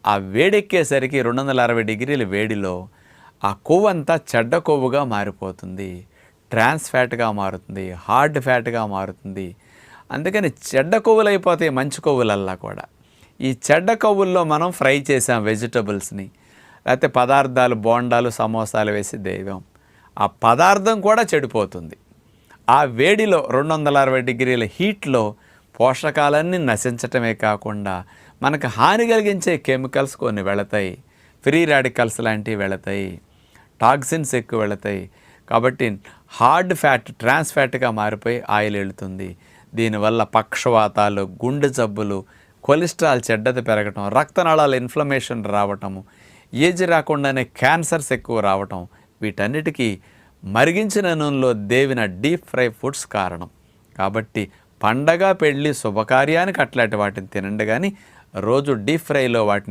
ఆ వేడెక్కేసరికి 260 డిగ్రీల వేడిలో ఆ కొవ్వంతా చెడ్డ కొవ్వుగా మారిపోతుంది. ట్రాన్స్ ఫ్యాట్‌గా మారుతుంది. హార్డ్ ఫ్యాట్‌గా మారుతుంది. అందుకని చెడ్డ కొవ్వులైపోతాయి మంచి కొవ్వులల్లా కూడా. ఈ చెడ్డ కొవ్వుల్లో మనం ఫ్రై చేసాం వెజిటబుల్స్‌ని. లేకపోతే పదార్థాలు బోండాలు, సమోసాలు వేసి దేవాం. ఆ పదార్థం కూడా చెడిపోతుంది. ఆ వేడిలో 260 డిగ్రీల హీట్లో పోషకాలన్నీ నశించటమే కాకుండా మనకు హాని కలిగించే కెమికల్స్ కొన్ని వెళతాయి. ఫ్రీ రాడికల్స్ లాంటివి వెళతాయి. టాక్సిన్స్ ఎక్కువ వెళతాయి. కాబట్టి హార్డ్ ఫ్యాట్ ట్రాన్స్ ఫ్యాట్గా మారిపోయి ఆయిల్ వెళుతుంది. దీనివల్ల పక్షవాతాలు, గుండె జబ్బులు, కొలెస్ట్రాల్ చెడ్డది పెరగటం, రక్తనాళాల ఇన్ఫ్లమేషన్ రావటము, ఏజ్ రాకుండానే క్యాన్సర్స్ ఎక్కువ రావటం, వీటన్నిటికీ మరిగించిన నూనెలో దేవిన డీప్ ఫ్రై ఫుడ్స్ కారణం. కాబట్టి పండగ, పెళ్ళి, శుభకార్యానికి అట్లాంటి వాటిని తినండి, కానీ రోజు డీప్ ఫ్రైలో వాటిని